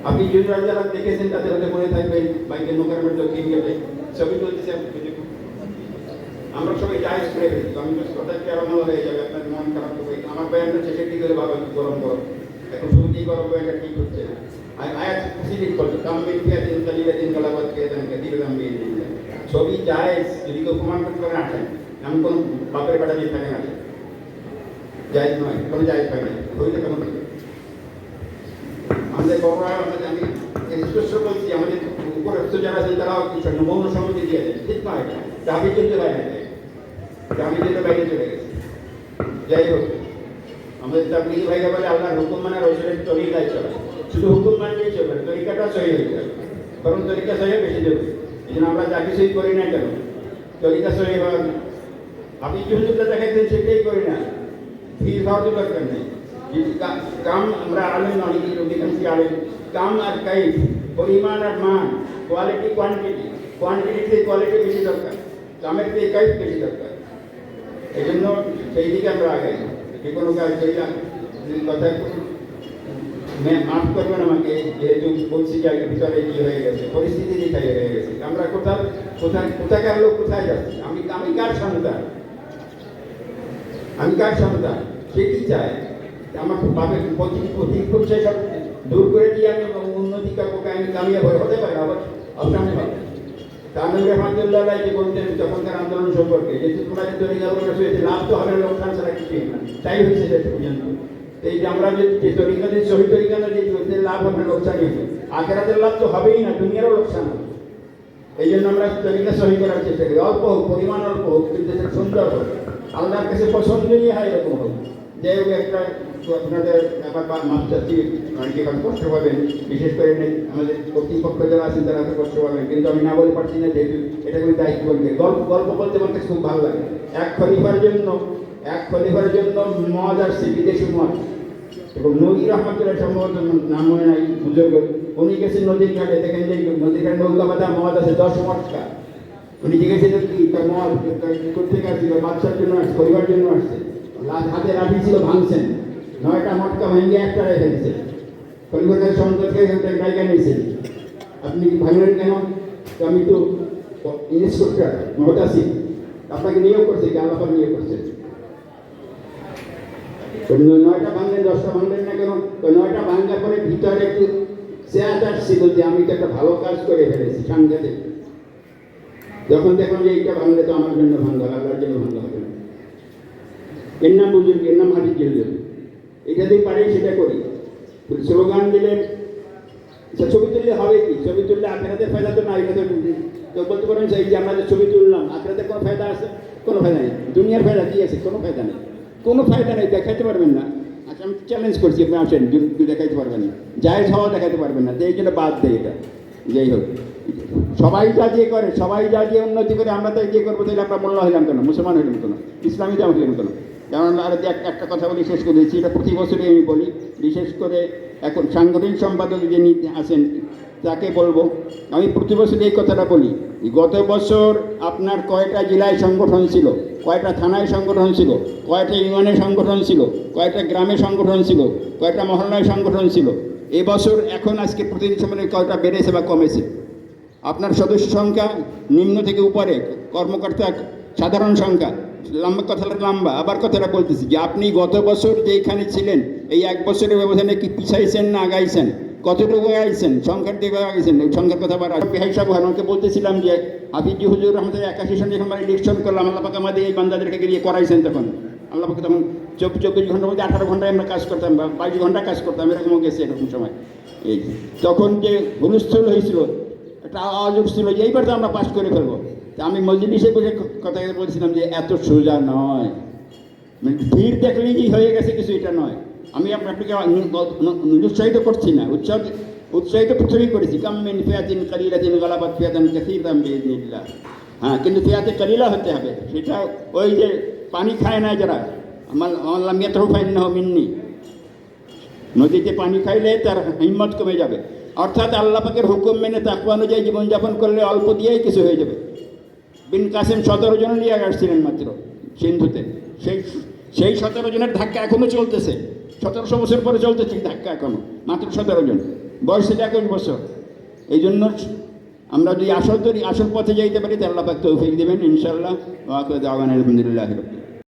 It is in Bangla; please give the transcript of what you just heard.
আপনি যদি যারা দেখেছেন তাদের হতে মনে থাকবে বাইকের মোকারমের দক্ষিণ গেলে ছবি তুলতেছে আমরা সবাই জায়েজ করে ফেলি। আমি কথা কি আরো ভালো হয়ে যাবে, আপনার মন খারাপ হবে। আমার বয়ানটা শেষে কি করে ভাবে গরম গরম, এখন শুরুতেই গরম বয়ানটা ঠিক হচ্ছে না। আয়াত সিরিজ করতো কামিল ফিয়াতিন কালিলাতিন গালাবাত ফিয়াতান কাসীরাতান বিইذنিল্লাহ। ছবি জায়েজ যদি কেউ প্রমাণ করতে পারে আসেন, আমি কোন বাপের বেটা দিয়ে থাকে না, জায়েজ নয়, কোনো জায়েজ হয় না, হইলে কেমন হবে? আমাদের বড়রা আমি স্পষ্ট বলছি, আমাদের উপরস্থ যারা আছেন তারাও মৌন সম্মতি দিয়ে দেন, ঠিক নয়, দাবি চলতে বাইরে যায়, দাবি চলতে বাইরে চলে গেছে। যাই হোক, আমাদের তাবলীগী ভাইরা বলে আল্লাহর হুকুম মানে রসুলের তরিকায় চলে, শুধু হুকুম মানলেই চলবে, তরিকাটা সহি হইতে হবে, বরং তরিকা সহি বেশি দেবে। এই জন্য আমরা যা কিছুই করি না কেন তরিকা সহি হওয়া, আপনি যেটা দেখাচ্ছেন সেটাই করি না, ভিড় ভাড় দরকার নেই। কাম আমরা আলেম অনেক অধিকাংশী আলেম, কাম আর কাইফ, পরিমাণ আর মান, কোয়ালিটি কোয়ান্টিটি, কোয়ান্টিটির থেকে কোয়ালিটি বেশি দরকার, কামের থেকে কাইফ বেশি দরকার। এই জন্য সেই দিকে আমরা আগাই। যে কোনো কাজ করি না, কথা মাফ করবেন আমাকে, যেহেতু বলছি যে ভিতরে কি হয়ে গেছে, পরিস্থিতি যেটাই হয়ে গেছে, আমরা কোথাকার লোক কোথায় যাচ্ছি, আমি কার সন্তান, আমি কার সন্তান, সে কি চায় আমার বাপের প্রতিপক্ষে সব দূর করে দিয়ে আমি উন্নতি কাপড়কে আমি কামিয়াব হতে পারি, আবার অসামনে হবে। তামিল রহমাতুল্লাহ যে বলতেন তখনকার আন্দোলন সম্পর্কে, যেহেতু তোমরা যে তরিকা হয়েছে লাভ তো হবে লোকসান ছাড়া কিছুই না, তাই হয়েছে শেষ পর্যন্ত। এই যে আমরা যে তরিকাতে সহি তরিকাতে যে লাভ হবে লোকসানই হবে, আখেরাতের লাভ তো হবেই না, দুনিয়ারও লোকসান হবে। এই জন্য আমরা তরিকা সহি করার চেষ্টা করি, অল্প হোক, পরিমাণ অল্প হোক, কিন্তু সেটা সুন্দর হোক, আল্লাহর কাছে পছন্দনীয় হয় এরকম হোক। যে একটা আপনাদের ব্যাপার বা মাছ চাচ্ছি অনেকে কষ্ট পাবেন, বিশেষ করে আমাদের কর্তৃপক্ষ যারা আছেন তারা তো কষ্ট পাবেন, কিন্তু আমি না বলতে পারছি না, যেহেতু এটা কোনো দায়িত্ব বলবে। গল্প বলতে আমার কাছে খুব ভালো লাগে। এক খলিফার জন্য মদ আসছে, বিদেশি মদ, এবং নদী রহমতুল্লাহ সম্ভবত নাম মনে নাই বুজুর্গ, উনি গেছেন নদীর ঘাটে, দেখেন যে নদীর ঘাটে নৌকা বাঁধা মদ আছে 10 মটকা। উনি জিজ্ঞেসেন কি তার মদ কোথেকে আসছিল, বাচ্চার জন্য আসছে, পরিবার জন্য আসছে, হাতে রাখি ছিল, ভাঙছেন, 9টা মটকা ভেঙে একটা রেখে দিচ্ছেন, পরিবারের সন্তানকে জায়গা নিয়েছেন। আপনি কি ভাঙলেন কেন? আমি তো ইন্সপেক্টর মহতাসিব, আপনাকে নিয়োগ করছে কি? আল্লাহ নিয়োগ করছেন। 9টা ভাঙলেন, 10টা ভাঙলেন না কেন? 9টা ভাঙার পরে ভিতরে একটু চেয়ার আসছিল যে আমি তো একটা ভালো কাজ করে ফেলেছি, সাংঘাতিক। যখন দেখলাম যে এইটা ভাঙলে তো আমার জন্য ভাঙা, আল্লাহর জন্য ভাঙা হবে না, এর নাম বুঝুন, এর নাম হাদিস জেলবেন। এটা দিয়ে পারি সেটা করি, স্লোগান দিলেন। ছবি তুললে হবে কি? ছবি তুললে আখেরাতের ফায়দা তো নাই, এটা তো বলতে পারেন সেই যে আমরা যে ছবি তুললাম আখেরাতে কোনো ফায়দা আছে? কোনো ফায়দা নেই। দুনিয়ার ফায়দা কি আছে? কোনো ফায়দা নেই, কোনো ফায়দা নেই, দেখাইতে পারবেন না। আচ্ছা, আমি চ্যালেঞ্জ করছি, আপনি আসেন, দেখাইতে পারবেন না, জায়েজ হওয়া দেখাইতে পারবেন না, তো এই জন্য বাদ দেয় এটা। যাই হোক, সবাই যা দিয়ে করে, সবাই যা দিয়ে উন্নতি করে, আমরা তাই দিয়ে করবো, তাহলে আমরা মোল্লা হইলাম কেন, মুসলমান হইলাম কেন, ইসলামী জামাত হইলাম কেন? যেমন আর একটা কথা বলি, শেষ করে দিচ্ছি, এটা প্রতি বছরই আমি বলি, বিশেষ করে এখন সাংগঠনিক সম্পাদক যিনি আছেন তাকে বলবো, আমি প্রতি বছর এই কথাটা বলি। গত বছর আপনার কয়টা জেলায় সংগঠন ছিল, কয়টা থানায় সংগঠন ছিল, কয়টা ইউনিয়নে সংগঠন ছিল, কয়টা গ্রামে সংগঠন ছিল, কয়টা মহল্লায় সংগঠন ছিল? এবছর এখন আজকে প্রতিদিন সময় কয়টা বেড়েছে বা কমেছে? আপনার সদস্য সংখ্যা নিম্ন থেকে উপরে, কর্মকর্তা সাধারণ সংখ্যা, লম্বা কথাটা লম্বা, আবার কথাটা বলতেছি যে আপনি গত বছর যেখানে ছিলেন এই 1 বছরের ব্যবধানে কি পিছাইছেন না আগাইছেন? কতটুকু আগাইছেন? সংখ্যার দিকে আগাইছেন, সংখ্যার কথা আবার হিসাব আমাকে বলতেছিলাম যে হাফিজি হুজুর আমাদের 81 সনে যখন আমরা ইলেকশন করলাম, আল্লাহ পাক আমাদের এই বান্দাদেরকে গিয়ে করাইছেন, তখন আল্লাহ পাক তখন 24 ঘন্টার মধ্যে 18 ঘন্টায় আমরা কাজ করতাম বা 22 ঘন্টা কাজ করতাম, এরকমও গেছে এরকম সময়। এই তখন যে হুলস্থুল হয়েছিল, একটা আওয়াজ উঠছিল যে এইবার তো আমরা পাস করে ফেলবো। তা আমি মজলিসে বসে কথা বলছিলাম যে এত সোজা নয়, মানে ভিড় দেখলেই যে হয়ে গেছে কিছু, এটা নয়। আমি আপনাকে নিরুৎসাহিত করছি না, উৎসাহিত পৃথিবী করেছি। কামিন ফিয়াতিন কালিলাতিন গালাবাত ফিয়াতান কাসীরাতান বিইذنিল্লাহ। হ্যাঁ, কিন্তু ফিয়াতে কালিলা হতে হবে, সেটা ওই যে পানি খায় না যারা, আমার লাম ইয়াতরুফাইন্নাহু মিন্নি, নদীতে পানি খাইলে তার হিম্মত কমে যাবে। অর্থাৎ আল্লাহ পাকের হুকুম মেনে তাকওয়া অনুযায়ী জীবনযাপন করলে অল্প দিয়েই কিছু হয়ে যাবে। বিন কাসেম 17 জন নিয়ে আসছিলেন মাত্র সিন্ধুতে, সেই 17 জনের ধাক্কা এখনো চলতেছে, 1700 বছর পরে চলতেছে ধাক্কা এখনো, মাত্র 17 জন। বয়স 21 বছর। এই জন্য আমরা যদি আসল পথে যাইতে পারি, তাহলে আল্লাহ পাক তৌফিক দেবেন ইনশাআল্লাহ। ওয়া আখিরু দাওয়ানা আলহামদুলিল্লাহি রাব্বিল আলামিন।